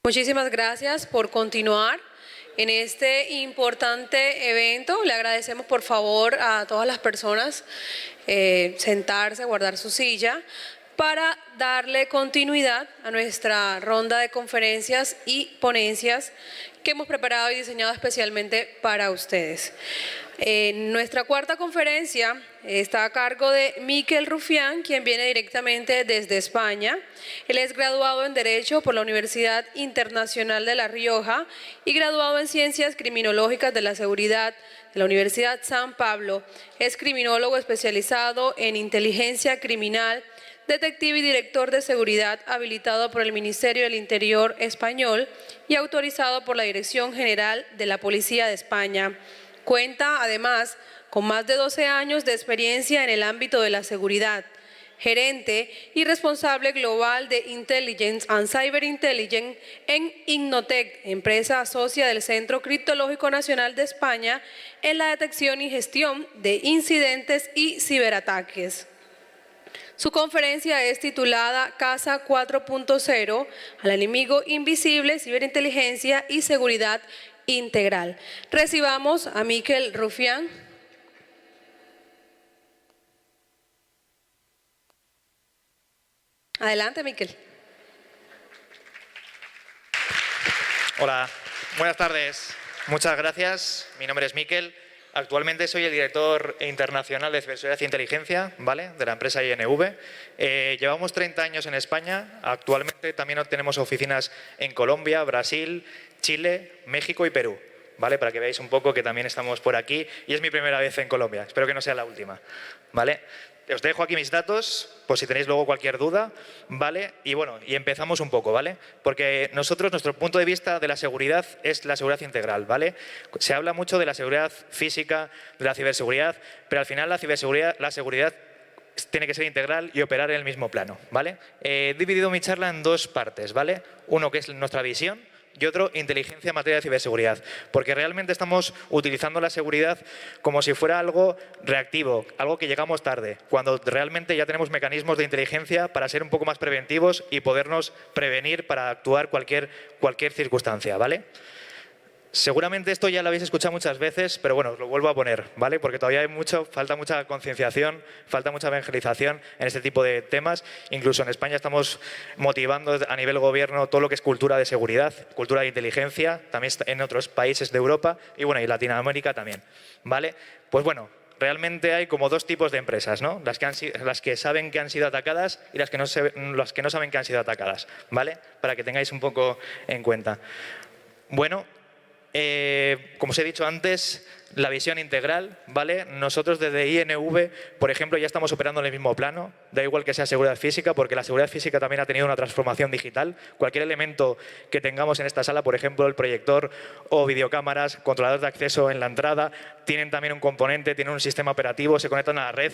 Muchísimas gracias por continuar en este importante evento. Le agradecemos por favor a todas las personas sentarse, guardar su silla, para darle continuidad a nuestra ronda de conferencias y ponencias que hemos preparado y diseñado especialmente para ustedes. Nuestra cuarta conferencia está a cargo de Miquel Rufián, quien viene directamente desde España. Él es graduado en Derecho por la Universidad Internacional de La Rioja y graduado en Ciencias Criminológicas de la Seguridad de la Universidad San Pablo. Es criminólogo especializado en inteligencia criminal, detective y director de seguridad habilitado por el Ministerio del Interior español y autorizado por la Dirección General de la Policía de España. Cuenta, además, con más de 12 años de experiencia en el ámbito de la seguridad. Gerente y responsable global de Intelligence and Cyber Intelligence en Innotec, empresa socia del Centro Criptológico Nacional de España en la detección y gestión de incidentes y ciberataques. Su conferencia es titulada Casa 4.0 al enemigo invisible, ciberinteligencia y seguridad integral. Recibamos a Miquel Rufián. Adelante, Miquel. Hola, buenas tardes. Muchas gracias. Mi nombre es Miquel. Actualmente soy el director internacional de ciberseguridad e inteligencia, ¿vale?, de la empresa INV. Llevamos 30 años en España. Actualmente también tenemos oficinas en Colombia, Brasil, Chile, México y Perú, ¿vale? Para que veáis un poco que también estamos por aquí. Y es mi primera vez en Colombia. Espero que no sea la última, ¿vale? Os dejo aquí mis datos, por si tenéis luego cualquier duda, ¿vale? Y bueno, y empezamos un poco, ¿vale? Porque nosotros, nuestro punto de vista de la seguridad es la seguridad integral, ¿vale? Se habla mucho de la seguridad física, de la ciberseguridad, pero al final la seguridad tiene que ser integral y operar en el mismo plano, ¿vale? He dividido mi charla en dos partes, ¿vale? Uno que es nuestra visión y otro, inteligencia en materia de ciberseguridad, porque realmente estamos utilizando la seguridad como si fuera algo reactivo, algo que llegamos tarde, cuando realmente ya tenemos mecanismos de inteligencia para ser un poco más preventivos y podernos prevenir para actuar cualquier circunstancia, ¿vale? Seguramente esto ya lo habéis escuchado muchas veces, pero bueno, os lo vuelvo a poner, ¿vale? Porque todavía falta mucha concienciación, falta mucha evangelización en este tipo de temas. Incluso en España estamos motivando a nivel gobierno todo lo que es cultura de seguridad, cultura de inteligencia, también en otros países de Europa y bueno, y Latinoamérica también, ¿vale? Pues bueno, realmente hay como dos tipos de empresas, ¿no? Las que saben que han sido atacadas y las que no saben que han sido atacadas, ¿vale? Para que tengáis un poco en cuenta. Bueno, como os he dicho antes, la visión integral, ¿vale? Nosotros desde INV, por ejemplo, ya estamos operando en el mismo plano. Da igual que sea seguridad física, porque la seguridad física también ha tenido una transformación digital. Cualquier elemento que tengamos en esta sala, por ejemplo, el proyector o videocámaras, controladores de acceso en la entrada, tienen también un componente, tienen un sistema operativo, se conectan a la red.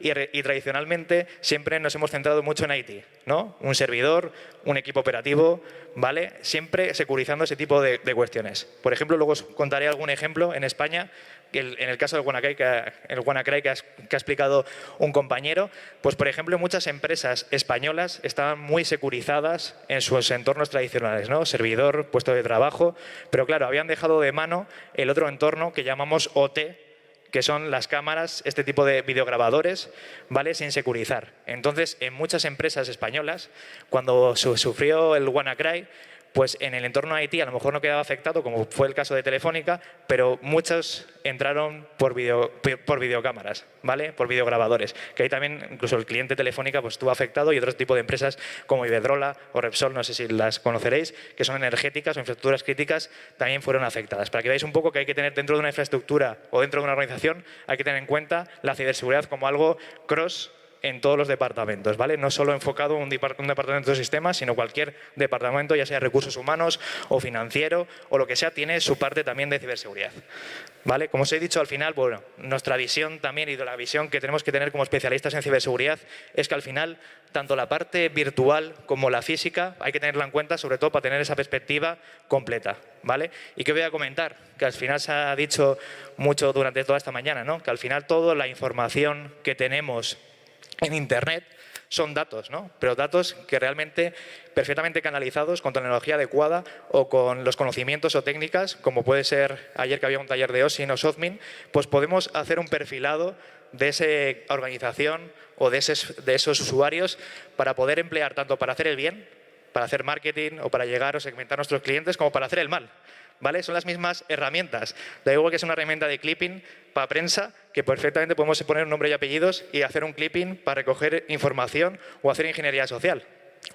Y tradicionalmente siempre nos hemos centrado mucho en IT, ¿no? Un servidor, un equipo operativo, ¿vale? Siempre securizando ese tipo de cuestiones. Por ejemplo, luego os contaré algún ejemplo en España, en el caso del WannaCry que ha explicado un compañero, pues por ejemplo muchas empresas españolas estaban muy securizadas en sus entornos tradicionales, ¿no? Servidor, puesto de trabajo, pero claro, habían dejado de mano el otro entorno que llamamos OT, que son las cámaras, este tipo de videograbadores, ¿vale?, sin securizar. Entonces, en muchas empresas españolas, cuando sufrió el WannaCry, pues en el entorno IT a lo mejor no quedaba afectado, como fue el caso de Telefónica, pero muchos entraron por videocámaras, ¿vale?, por videograbadores, que ahí también incluso el cliente Telefónica pues estuvo afectado y otros tipos de empresas como Iberdrola o Repsol, no sé si las conoceréis, que son energéticas o infraestructuras críticas, también fueron afectadas. Para que veáis un poco que hay que tener dentro de una infraestructura o dentro de una organización, hay que tener en cuenta la ciberseguridad como algo cross en todos los departamentos, ¿vale? No solo enfocado en un departamento de sistemas, sino cualquier departamento, ya sea recursos humanos o financiero o lo que sea, tiene su parte también de ciberseguridad, ¿vale? Como os he dicho al final, bueno, nuestra visión también y de la visión que tenemos que tener como especialistas en ciberseguridad es que al final tanto la parte virtual como la física hay que tenerla en cuenta, sobre todo para tener esa perspectiva completa, ¿vale? Y que voy a comentar, que al final se ha dicho mucho durante toda esta mañana, ¿no? Que al final toda la información que tenemos en Internet son datos, ¿no? Pero datos que realmente perfectamente canalizados con tecnología adecuada o con los conocimientos o técnicas, como puede ser ayer que había un taller de OSINT o SOFMIN, pues podemos hacer un perfilado de esa organización o de esos usuarios para poder emplear tanto para hacer el bien, para hacer marketing o para llegar o segmentar a nuestros clientes, como para hacer el mal. ¿Vale? Son las mismas herramientas. Da igual que es una herramienta de clipping para prensa, que perfectamente podemos poner un nombre y apellidos y hacer un clipping para recoger información o hacer ingeniería social.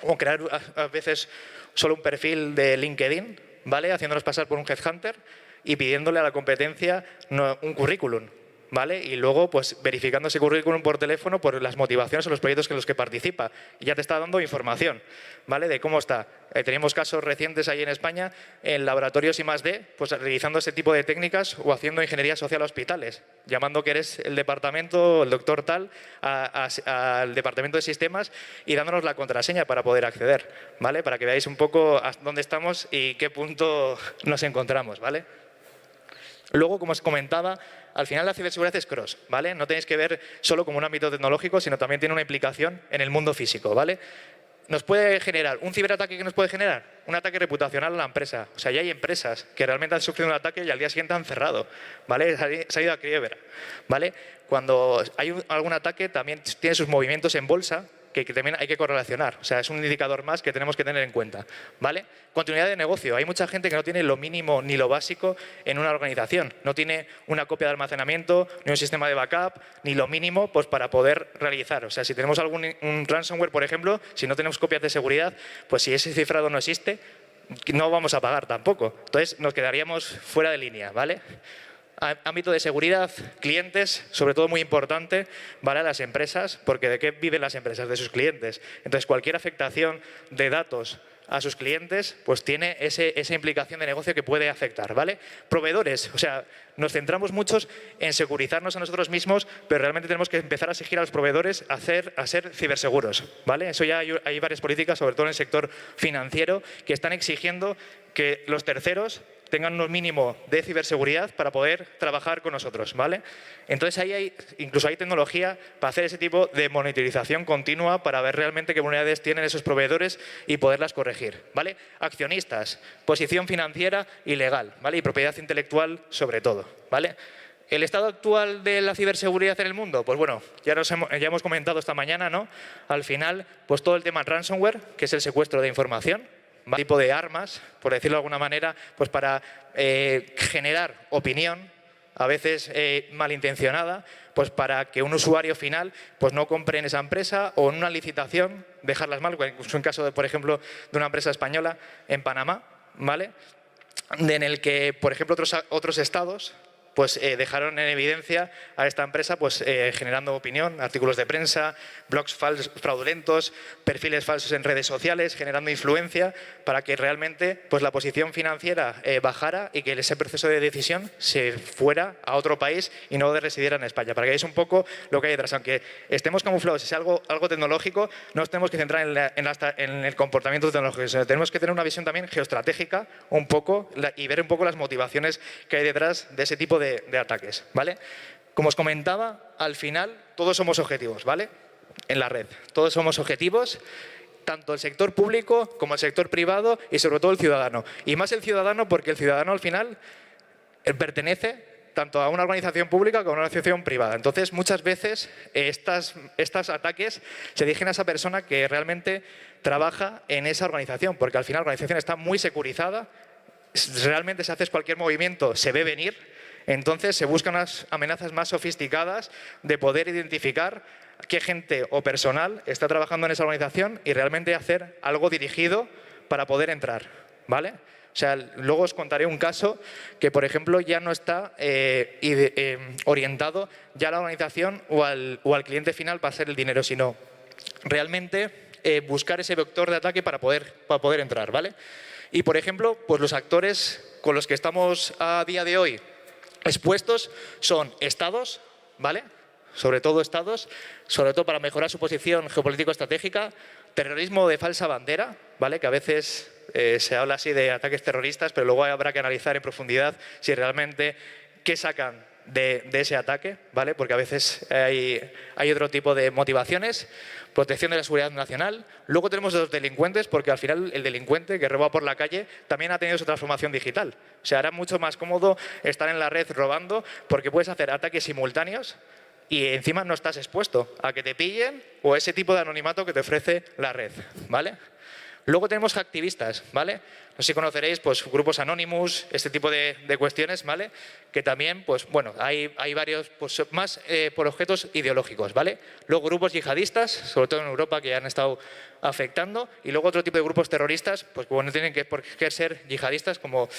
O crear a veces solo un perfil de LinkedIn, ¿vale? Haciéndonos pasar por un headhunter y pidiéndole a la competencia un currículum. ¿Vale? Y luego, pues, verificando ese currículum por teléfono por las motivaciones o los proyectos en los que participa. Y ya te está dando información, ¿vale? De cómo está. Tenemos casos recientes ahí en España, en laboratorios I+D, pues realizando ese tipo de técnicas o haciendo ingeniería social a hospitales, llamando que eres el departamento, el doctor tal, al departamento de sistemas y dándonos la contraseña para poder acceder, ¿vale? Para que veáis un poco dónde estamos y qué punto nos encontramos, ¿vale? Luego, como os comentaba, al final la ciberseguridad es cross, ¿vale? No tenéis que ver solo como un ámbito tecnológico, sino también tiene una implicación en el mundo físico, ¿vale? Nos puede generar un ciberataque, que nos puede generar un ataque reputacional a la empresa. O sea, ya hay empresas que realmente han sufrido un ataque y al día siguiente han cerrado, ¿vale? Se ha ido a quiebra, ¿vale? Cuando hay algún ataque también tiene sus movimientos en bolsa, que también hay que correlacionar. O sea, es un indicador más que tenemos que tener en cuenta, ¿vale? Continuidad de negocio. Hay mucha gente que no tiene lo mínimo ni lo básico en una organización. No tiene una copia de almacenamiento, ni un sistema de backup, ni lo mínimo pues, para poder realizar. O sea, si tenemos un ransomware, por ejemplo, si no tenemos copias de seguridad, pues si ese cifrado no existe, no vamos a pagar tampoco. Entonces, nos quedaríamos fuera de línea, ¿vale? Ámbito de seguridad, clientes, sobre todo muy importante, ¿vale? Las empresas, porque ¿de qué viven las empresas? De sus clientes. Entonces, cualquier afectación de datos a sus clientes, pues tiene esa implicación de negocio que puede afectar, ¿vale? Proveedores, o sea, nos centramos muchos en securizarnos a nosotros mismos, pero realmente tenemos que empezar a exigir a los proveedores a ser ciberseguros, ¿vale? Eso ya hay varias políticas, sobre todo en el sector financiero, que están exigiendo que los terceros tengan un mínimo de ciberseguridad para poder trabajar con nosotros, ¿vale? Entonces ahí incluso hay tecnología para hacer ese tipo de monitorización continua para ver realmente qué vulnerabilidades tienen esos proveedores y poderlas corregir, ¿vale? Accionistas, posición financiera y legal, ¿vale? Y propiedad intelectual sobre todo, ¿vale? ¿El estado actual de la ciberseguridad en el mundo? Pues bueno, ya hemos comentado esta mañana, ¿no? Al final, pues todo el tema ransomware, que es el secuestro de información, tipo de armas, por decirlo de alguna manera, pues para generar opinión, a veces malintencionada, pues para que un usuario final pues no compre en esa empresa o en una licitación dejarlas mal, incluso en caso, por ejemplo, de una empresa española en Panamá, ¿vale? En el que, por ejemplo, otros estados pues dejaron en evidencia a esta empresa pues generando opinión, artículos de prensa, blogs fraudulentos, perfiles falsos en redes sociales, generando influencia para que realmente pues la posición financiera bajara y que ese proceso de decisión se fuera a otro país y no residiera en España. Para que veáis un poco lo que hay detrás. Aunque estemos camuflados, si es algo tecnológico, no nos tenemos que centrar en el comportamiento tecnológico, sino tenemos que tener una visión también geoestratégica un poco y ver un poco las motivaciones que hay detrás de ese tipo de ataques, ¿vale? Como os comentaba, al final todos somos objetivos, ¿vale? En la red, todos somos objetivos, tanto el sector público como el sector privado y sobre todo el ciudadano. Y más el ciudadano porque el ciudadano al final pertenece tanto a una organización pública como a una organización privada. Entonces, muchas veces estos ataques se dirigen a esa persona que realmente trabaja en esa organización, porque al final la organización está muy securizada, realmente si haces cualquier movimiento se ve venir. Entonces se buscan unas amenazas más sofisticadas de poder identificar qué gente o personal está trabajando en esa organización y realmente hacer algo dirigido para poder entrar, ¿vale? O sea, luego os contaré un caso que, por ejemplo, ya no está orientado ya a la organización o al cliente final para hacer el dinero, sino realmente buscar ese vector de ataque para poder entrar, ¿vale? Y, por ejemplo, pues los actores con los que estamos a día de hoy expuestos son estados, ¿vale? Sobre todo estados, sobre todo para mejorar su posición geopolítico-estratégica, terrorismo de falsa bandera, ¿vale? Que a veces se habla así de ataques terroristas, pero luego habrá que analizar en profundidad si realmente qué sacan de ese ataque, ¿vale? Porque a veces hay otro tipo de motivaciones, protección de la seguridad nacional. Luego tenemos los delincuentes, porque al final el delincuente que roba por la calle también ha tenido su transformación digital. O sea, era mucho más cómodo estar en la red robando porque puedes hacer ataques simultáneos y encima no estás expuesto a que te pillen o ese tipo de anonimato que te ofrece la red, ¿vale? Luego tenemos hacktivistas, ¿vale? No sé si conoceréis pues, grupos Anonymous, este tipo de cuestiones, ¿vale? Que también, pues bueno, hay varios, pues más por objetos ideológicos, ¿vale? Luego grupos yihadistas, sobre todo en Europa, que han estado afectando. Y luego otro tipo de grupos terroristas, pues bueno, tienen que por qué ser yihadistas como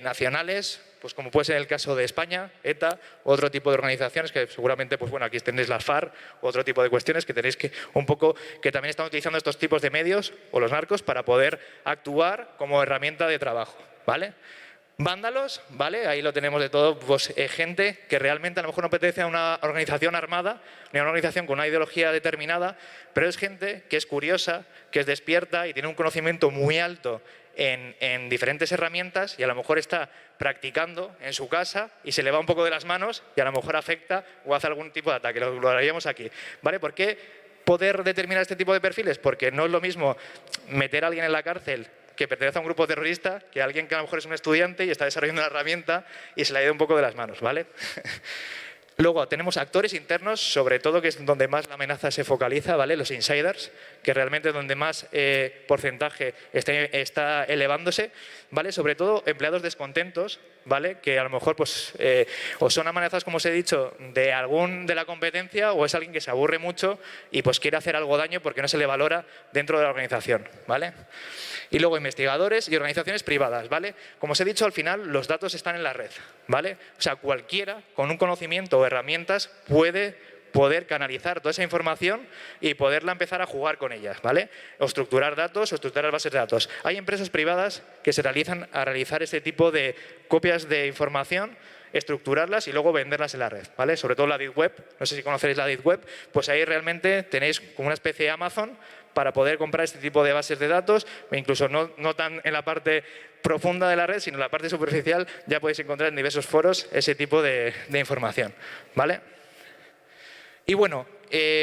nacionales, pues como puede ser el caso de España, ETA, otro tipo de organizaciones que seguramente, pues bueno, aquí tenéis las FARC, otro tipo de cuestiones que tenéis que un poco, que también están utilizando estos tipos de medios o los narcos para poder actuar como herramienta de trabajo, ¿vale? Vándalos, ¿vale? Ahí lo tenemos de todo, pues gente que realmente a lo mejor no pertenece a una organización armada, ni a una organización con una ideología determinada, pero es gente que es curiosa, que es despierta y tiene un conocimiento muy alto en diferentes herramientas y a lo mejor está practicando en su casa y se le va un poco de las manos y a lo mejor afecta o hace algún tipo de ataque. Lo haríamos aquí, ¿vale? ¿Por qué poder determinar este tipo de perfiles? Porque no es lo mismo meter a alguien en la cárcel que pertenece a un grupo terrorista que alguien que a lo mejor es un estudiante y está desarrollando una herramienta y se le ha ido un poco de las manos, ¿vale? Luego tenemos actores internos, sobre todo que es donde más la amenaza se focaliza, ¿vale? Los insiders, que realmente es donde más porcentaje está elevándose, ¿vale? Sobre todo empleados descontentos, ¿vale? Que a lo mejor pues, o son amenazas, como os he dicho, de la competencia o es alguien que se aburre mucho y pues quiere hacer algo daño porque no se le valora dentro de la organización, ¿vale? Y luego investigadores y organizaciones privadas, ¿vale? Como os he dicho, al final los datos están en la red, ¿vale? O sea, cualquiera con un conocimiento o herramientas puede poder canalizar toda esa información y poderla empezar a jugar con ellas, ¿vale? O estructurar datos o estructurar bases de datos. Hay empresas privadas que se realizan a realizar este tipo de copias de información, estructurarlas y luego venderlas en la red, ¿vale? Sobre todo la Deep Web, no sé si conoceréis la Deep Web, pues ahí realmente tenéis como una especie de Amazon para poder comprar este tipo de bases de datos, e incluso no tan en la parte profunda de la red, sino en la parte superficial ya podéis encontrar en diversos foros ese tipo de información, ¿vale? Y bueno,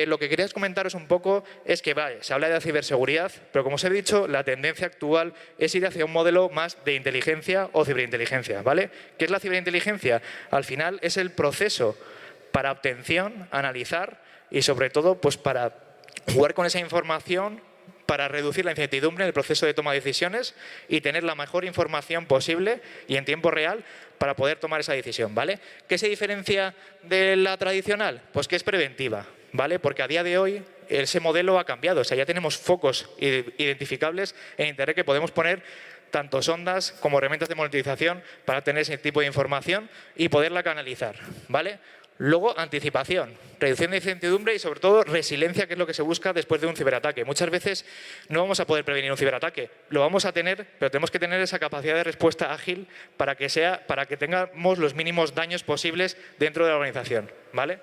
lo que quería comentaros un poco es que vale, se habla de ciberseguridad, pero como os he dicho, la tendencia actual es ir hacia un modelo más de inteligencia o ciberinteligencia, ¿vale? ¿Qué es la ciberinteligencia? Al final es el proceso para obtención, analizar y sobre todo pues para jugar con esa información para reducir la incertidumbre en el proceso de toma de decisiones y tener la mejor información posible y en tiempo real para poder tomar esa decisión, ¿vale? ¿Qué se diferencia de la tradicional? Pues que es preventiva, ¿vale? Porque a día de hoy ese modelo ha cambiado, o sea, ya tenemos focos identificables en Internet que podemos poner tanto sondas como herramientas de monitorización para tener ese tipo de información y poderla canalizar, ¿vale? Luego, anticipación, reducción de incertidumbre y, sobre todo, resiliencia, que es lo que se busca después de un ciberataque. Muchas veces no vamos a poder prevenir un ciberataque. Lo vamos a tener, pero tenemos que tener esa capacidad de respuesta ágil para que tengamos los mínimos daños posibles dentro de la organización, ¿vale?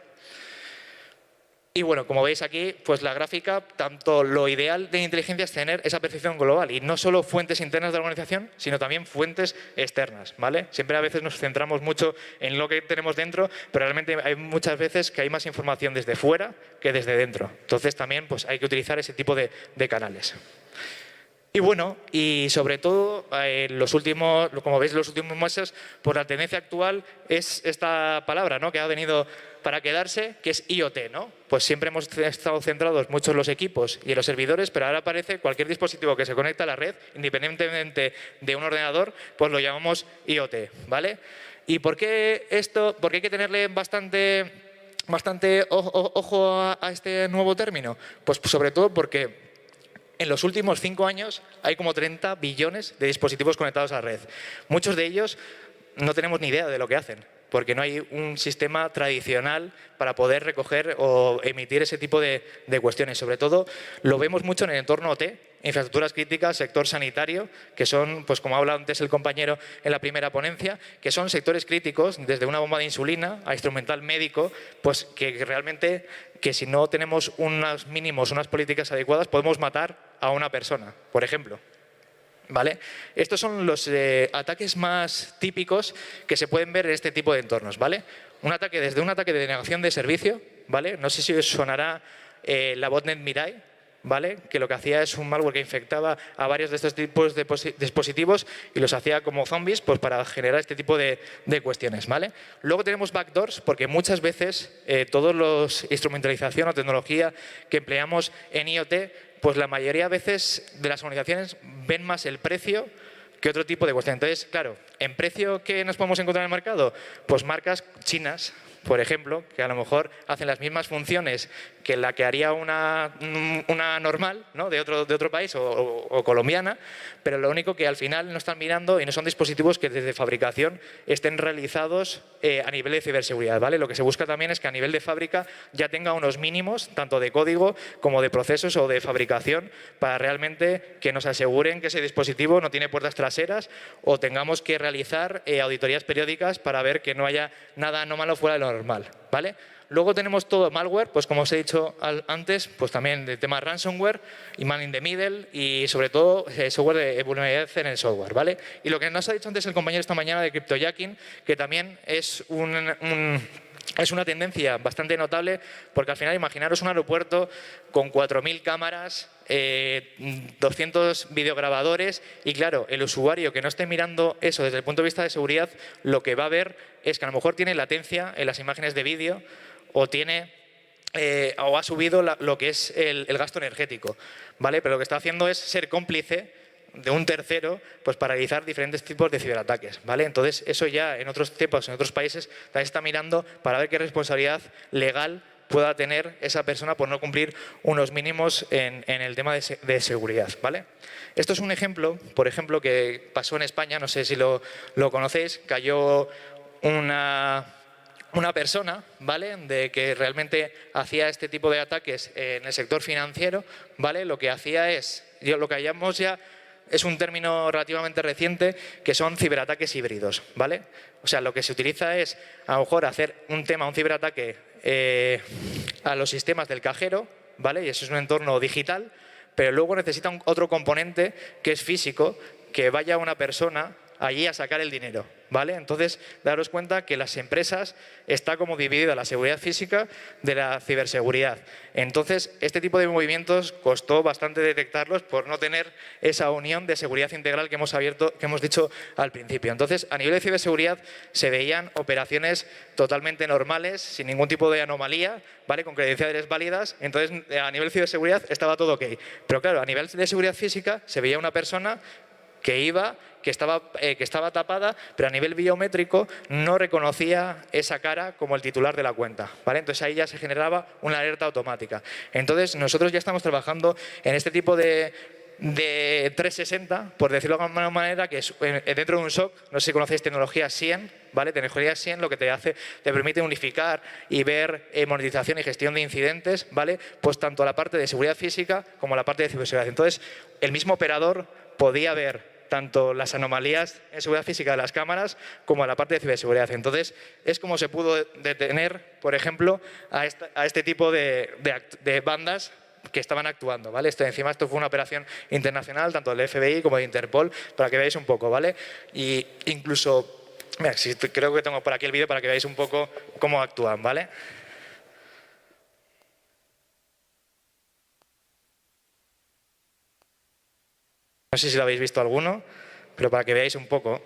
Y bueno, como veis aquí, pues la gráfica, tanto lo ideal de inteligencia es tener esa percepción global y no solo fuentes internas de la organización, sino también fuentes externas, ¿vale? Siempre a veces nos centramos mucho en lo que tenemos dentro, pero realmente hay muchas veces que hay más información desde fuera que desde dentro. Entonces también pues, hay que utilizar ese tipo de canales. Y bueno, y sobre todo, como veis, los últimos meses, pues la tendencia actual es esta palabra, ¿no? Que ha venido para quedarse, que es IoT, ¿no? Pues siempre hemos estado centrados mucho en los equipos y en los servidores, pero ahora aparece cualquier dispositivo que se conecta a la red, independientemente de un ordenador, pues lo llamamos IoT, ¿vale? ¿Y por qué esto? Porque hay que tenerle bastante ojo a este nuevo término. Pues sobre todo porque en los últimos 5 años hay como 30 billones de dispositivos conectados a la red. Muchos de ellos no tenemos ni idea de lo que hacen, porque no hay un sistema tradicional para poder recoger o emitir ese tipo de cuestiones. Sobre todo lo vemos mucho en el entorno OT, infraestructuras críticas, sector sanitario, que son, pues como ha hablado antes el compañero en la primera ponencia, que son sectores críticos, desde una bomba de insulina a instrumental médico, pues que realmente, que si no tenemos unos mínimos, unas políticas adecuadas, podemos matar a una persona, por ejemplo. ¿Vale? Estos son los ataques más típicos que se pueden ver en este tipo de entornos, ¿vale? Desde un ataque de denegación de servicio, ¿vale? No sé si os sonará la botnet Mirai, ¿vale? Que lo que hacía es un malware que infectaba a varios de estos tipos de dispositivos y los hacía como zombies, pues para generar este tipo de cuestiones, ¿vale? Luego tenemos backdoors, porque muchas veces todos los instrumentalización o tecnología que empleamos en IoT, pues la mayoría de veces de las organizaciones ven más el precio que otro tipo de cuestión. Entonces, claro, ¿en precio qué nos podemos encontrar en el mercado? Pues marcas chinas, por ejemplo, que a lo mejor hacen las mismas funciones que la que haría una normal, ¿no? de otro país o colombiana, pero lo único que al final no están mirando y no son dispositivos que desde fabricación estén realizados a nivel de ciberseguridad, ¿vale? Lo que se busca también es que a nivel de fábrica ya tenga unos mínimos, tanto de código como de procesos o de fabricación, para realmente que nos aseguren que ese dispositivo no tiene puertas traseras o tengamos que realizar auditorías periódicas para ver que no haya nada anómalo fuera de lo normal, ¿vale? Luego tenemos todo malware, pues como os he dicho antes, pues también de tema ransomware y man in the middle y sobre todo software de vulnerabilidad en el software, ¿vale? Y lo que nos ha dicho antes el compañero esta mañana de cryptojacking, que también es es una tendencia bastante notable, porque al final imaginaros un aeropuerto con 4.000 cámaras, 200 videograbadores y claro, el usuario que no esté mirando eso desde el punto de vista de seguridad, lo que va a ver es que a lo mejor tiene latencia en las imágenes de vídeo o tiene o ha subido lo que es el gasto energético, ¿vale? Pero lo que está haciendo es ser cómplice de un tercero, pues para realizar diferentes tipos de ciberataques, ¿vale? Entonces, eso ya en otros tiempos, en otros países, también se está mirando para ver qué responsabilidad legal pueda tener esa persona por no cumplir unos mínimos en el tema de seguridad, ¿vale? Esto es un ejemplo, por ejemplo, que pasó en España, no sé si lo conocéis, cayó una persona, ¿vale? De que realmente hacía este tipo de ataques en el sector financiero, ¿vale? Lo que hacía es, lo que llamamos ya es un término relativamente reciente, que son ciberataques híbridos, ¿vale? O sea, lo que se utiliza es, a lo mejor, hacer un ciberataque a los sistemas del cajero, ¿vale? Y eso es un entorno digital, pero luego necesita otro componente que es físico, que vaya una persona allí a sacar el dinero, ¿vale? Entonces, daros cuenta que las empresas está como dividida la seguridad física de la ciberseguridad. Entonces, este tipo de movimientos costó bastante detectarlos por no tener esa unión de seguridad integral que hemos dicho al principio. Entonces, a nivel de ciberseguridad se veían operaciones totalmente normales, sin ningún tipo de anomalía, ¿vale? Con credenciales válidas. Entonces, a nivel de ciberseguridad estaba todo ok. Pero claro, a nivel de seguridad física se veía una persona que estaba tapada, pero a nivel biométrico no reconocía esa cara como el titular de la cuenta, ¿vale? Entonces ahí ya se generaba una alerta automática. Entonces nosotros ya estamos trabajando en este tipo de 360, por decirlo de alguna manera, que es dentro de un SOC, no sé si conocéis tecnología SIEM, ¿vale? Tecnología SIEM lo que te permite unificar y ver monetización y gestión de incidentes, ¿vale? Pues tanto la parte de seguridad física como la parte de ciberseguridad. Entonces, el mismo operador podía ver tanto las anomalías en seguridad física de las cámaras como la parte de ciberseguridad. Entonces, es como se pudo detener, por ejemplo, a este tipo de bandas que estaban actuando, ¿vale? Esto fue una operación internacional, tanto del FBI como de Interpol, para que veáis un poco, ¿vale? Y incluso, mira, creo que tengo por aquí el vídeo para que veáis un poco cómo actúan, ¿vale? No sé si lo habéis visto alguno, pero para que veáis un poco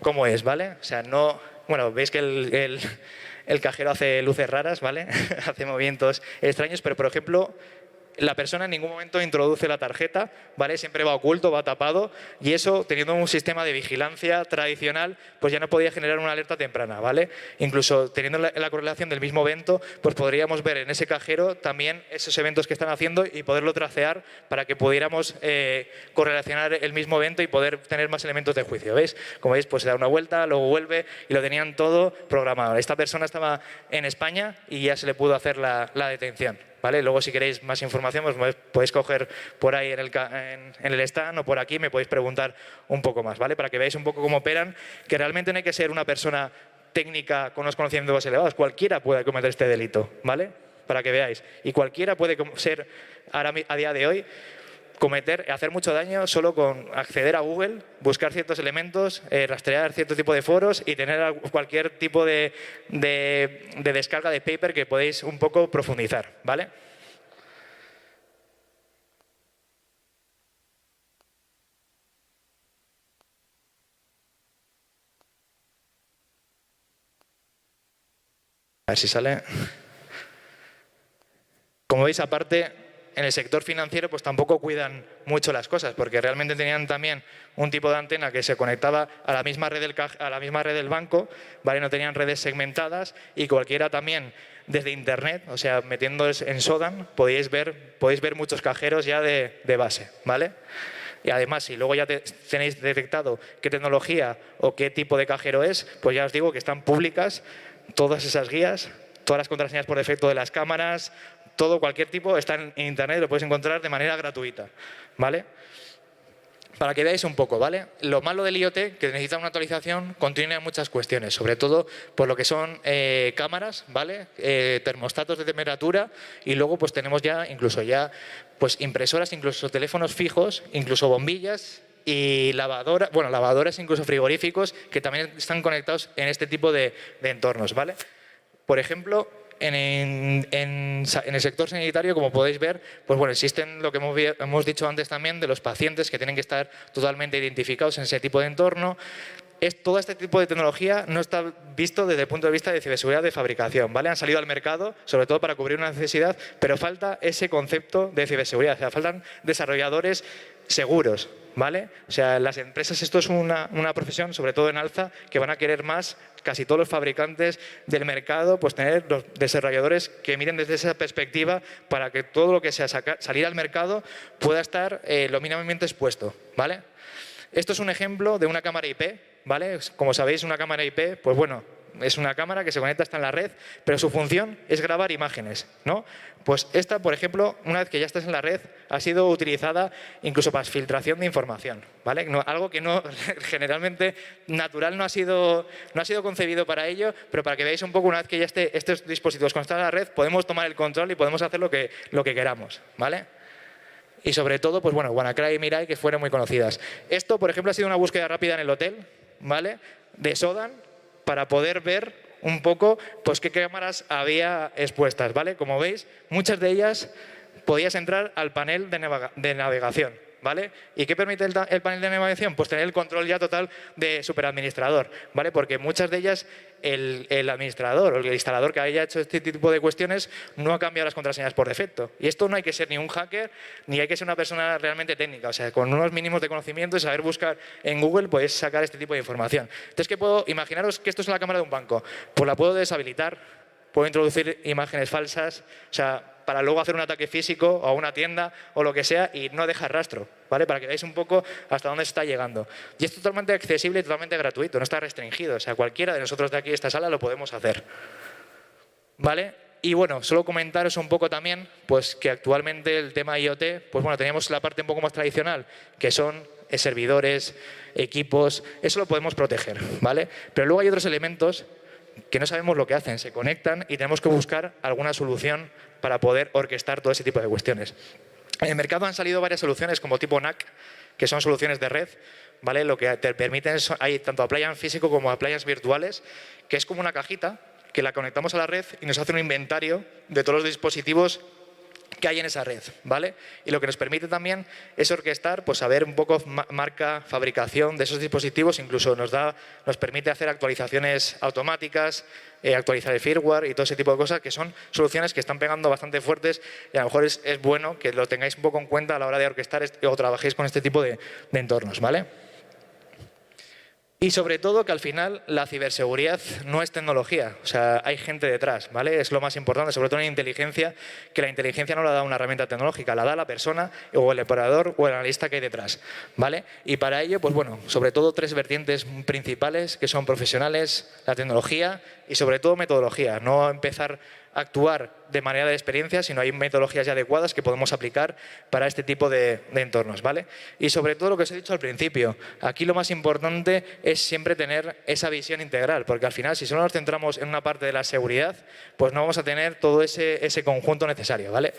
cómo es, ¿vale? O sea, no... Bueno, veis que el cajero hace luces raras, ¿vale? Hace movimientos extraños, pero por ejemplo, la persona en ningún momento introduce la tarjeta, ¿vale? Siempre va oculto, va tapado, y eso, teniendo un sistema de vigilancia tradicional, pues ya no podía generar una alerta temprana, ¿vale? Incluso teniendo la correlación del mismo evento, pues podríamos ver en ese cajero también esos eventos que están haciendo y poderlo tracear para que pudiéramos correlacionar el mismo evento y poder tener más elementos de juicio, ¿veis? Como veis, pues se da una vuelta, luego vuelve y lo tenían todo programado. Esta persona estaba en España y ya se le pudo hacer la detención, ¿vale? Luego, si queréis más información, pues podéis coger por ahí en el stand o por aquí, me podéis preguntar un poco más, ¿vale? Para que veáis un poco cómo operan, que realmente no hay que ser una persona técnica con unos conocimientos elevados. Cualquiera puede cometer este delito, ¿vale? Para que veáis. Y cualquiera puede ser, a día de hoy, hacer mucho daño solo con acceder a Google, buscar ciertos elementos, rastrear cierto tipo de foros y tener cualquier tipo de descarga de paper que podéis un poco profundizar, ¿vale? A ver si sale. Como veis, aparte, en el sector financiero pues tampoco cuidan mucho las cosas, porque realmente tenían también un tipo de antena que se conectaba a la misma red del banco, ¿vale? No tenían redes segmentadas y cualquiera también desde internet, o sea, metiéndoos en SODAN, podéis ver muchos cajeros ya de base, ¿vale? Y además, si luego ya tenéis detectado qué tecnología o qué tipo de cajero es, pues ya os digo que están públicas todas esas guías, todas las contraseñas por defecto de las cámaras, cualquier tipo está en internet, lo podéis encontrar de manera gratuita, ¿vale? Para que veáis un poco, ¿vale? Lo malo del IoT, que necesita una actualización, contiene muchas cuestiones, sobre todo por lo que son cámaras, ¿vale? Termostatos de temperatura y luego pues tenemos ya incluso pues impresoras, incluso teléfonos fijos, incluso bombillas y lavadoras, incluso frigoríficos que también están conectados en este tipo de entornos, ¿vale? Por ejemplo, en el sector sanitario, como podéis ver, pues bueno, existen lo que hemos dicho antes también de los pacientes que tienen que estar totalmente identificados en ese tipo de entorno. Todo este tipo de tecnología no está visto desde el punto de vista de ciberseguridad de fabricación, ¿vale? Han salido al mercado, sobre todo para cubrir una necesidad, pero falta ese concepto de ciberseguridad, o sea, faltan desarrolladores seguros, ¿vale? O sea, las empresas, esto es una profesión, sobre todo en alza, que van a querer más, casi todos los fabricantes del mercado, pues tener los desarrolladores que miren desde esa perspectiva para que todo lo que sea salir al mercado pueda estar lo mínimamente expuesto, ¿vale? Esto es un ejemplo de una cámara IP, ¿vale? Como sabéis, una cámara IP, pues bueno, es una cámara que se conecta hasta en la red, pero su función es grabar imágenes, ¿no? Pues esta, por ejemplo, una vez que ya estás en la red, ha sido utilizada incluso para filtración de información, ¿vale? Algo que no, generalmente natural no ha sido concebido para ello, pero para que veáis un poco, una vez que ya estos dispositivos conectan a la red, podemos tomar el control y podemos hacer lo que queramos, ¿vale? Y sobre todo, pues bueno, WannaCry y Mirai, que fueron muy conocidas. Esto, por ejemplo, ha sido una búsqueda rápida en el hotel, ¿vale? De SODAN, para poder ver un poco pues qué cámaras había expuestas, ¿vale? Como veis, muchas de ellas podías entrar al panel de navegación, ¿vale? ¿Y qué permite el panel de navegación? Pues tener el control ya total de superadministrador, ¿vale? Porque muchas de ellas el administrador o el instalador que haya hecho este tipo de cuestiones no ha cambiado las contraseñas por defecto. Y esto no hay que ser ni un hacker ni hay que ser una persona realmente técnica. O sea, con unos mínimos de conocimiento y saber buscar en Google puedes sacar este tipo de información. Entonces, ¿qué puedo? Imaginaros que esto es la cámara de un banco. Pues la puedo deshabilitar, puedo introducir imágenes falsas, o sea, para luego hacer un ataque físico a una tienda o lo que sea y no dejar rastro, ¿vale? Para que veáis un poco hasta dónde se está llegando. Y es totalmente accesible y totalmente gratuito, no está restringido. O sea, cualquiera de nosotros de aquí de esta sala lo podemos hacer, ¿vale? Y bueno, solo comentaros un poco también pues que actualmente el tema IoT, pues bueno, teníamos la parte un poco más tradicional, que son servidores, equipos, eso lo podemos proteger, ¿vale? Pero luego hay otros elementos que no sabemos lo que hacen, se conectan y tenemos que buscar alguna solución para poder orquestar todo ese tipo de cuestiones. En el mercado han salido varias soluciones como tipo NAC, que son soluciones de red, ¿vale? Lo que te permiten hay tanto appliance físico como appliance virtuales, que es como una cajita que la conectamos a la red y nos hace un inventario de todos los dispositivos que hay en esa red, ¿vale? Y lo que nos permite también es orquestar, pues saber un poco marca, fabricación de esos dispositivos, incluso nos permite hacer actualizaciones automáticas, actualizar el firmware y todo ese tipo de cosas, que son soluciones que están pegando bastante fuertes y a lo mejor es bueno que lo tengáis un poco en cuenta a la hora de orquestar o trabajéis con este tipo de entornos, ¿vale? Y sobre todo que al final la ciberseguridad no es tecnología, o sea, hay gente detrás, ¿vale? Es lo más importante, sobre todo en inteligencia, que la inteligencia no la da una herramienta tecnológica, la da la persona o el operador o el analista que hay detrás, ¿vale? Y para ello, pues bueno, sobre todo tres vertientes principales que son profesionales, la tecnología y sobre todo metodología, no empezar a actuar de manera de experiencia, sino hay metodologías ya adecuadas que podemos aplicar para este tipo de entornos, ¿vale? Y sobre todo lo que os he dicho al principio, aquí lo más importante es siempre tener esa visión integral, porque al final si solo nos centramos en una parte de la seguridad, pues no vamos a tener todo ese conjunto necesario, ¿vale?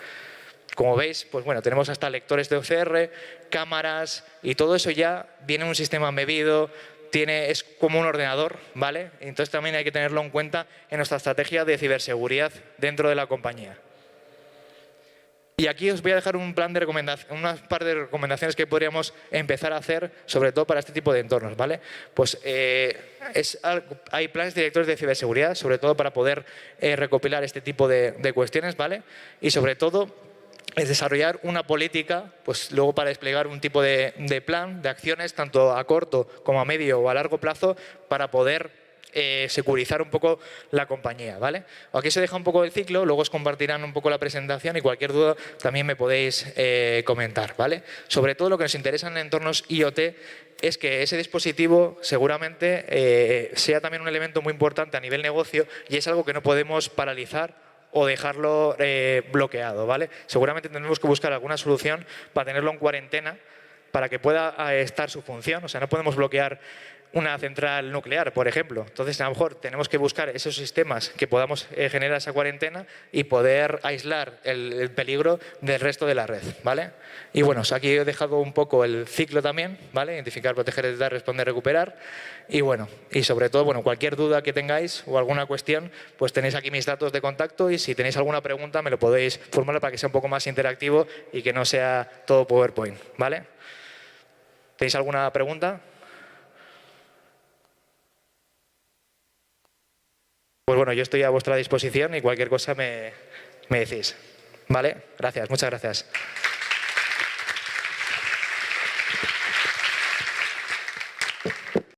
Como veis, pues bueno, tenemos hasta lectores de OCR, cámaras y todo eso ya viene en un sistema embebido, es como un ordenador, ¿vale? Entonces también hay que tenerlo en cuenta en nuestra estrategia de ciberseguridad dentro de la compañía. Y aquí os voy a dejar un plan de unas par de recomendaciones que podríamos empezar a hacer, sobre todo para este tipo de entornos, ¿vale? Pues hay planes directores de ciberseguridad, sobre todo para poder recopilar este tipo de cuestiones, ¿vale? Y sobre todo es desarrollar una política, pues luego para desplegar un tipo de plan, de acciones, tanto a corto como a medio o a largo plazo, para poder securizar un poco la compañía, ¿vale? Aquí se deja un poco el ciclo, luego os compartirán un poco la presentación y cualquier duda también me podéis comentar, ¿vale? Sobre todo lo que nos interesa en entornos IoT es que ese dispositivo seguramente sea también un elemento muy importante a nivel negocio y es algo que no podemos paralizar o dejarlo bloqueado, ¿vale? Seguramente tendremos que buscar alguna solución para tenerlo en cuarentena para que pueda estar su función. O sea, no podemos bloquear una central nuclear, por ejemplo. Entonces, a lo mejor tenemos que buscar esos sistemas que podamos generar esa cuarentena y poder aislar el peligro del resto de la red, ¿vale? Y bueno, aquí he dejado un poco el ciclo también, ¿vale? Identificar, proteger, detectar, responder, recuperar. Y bueno, y sobre todo, bueno, cualquier duda que tengáis o alguna cuestión, pues tenéis aquí mis datos de contacto y si tenéis alguna pregunta me lo podéis formular para que sea un poco más interactivo y que no sea todo PowerPoint, ¿vale? ¿Tenéis alguna pregunta? Pues bueno, yo estoy a vuestra disposición y cualquier cosa me decís. ¿Vale? Gracias, muchas gracias.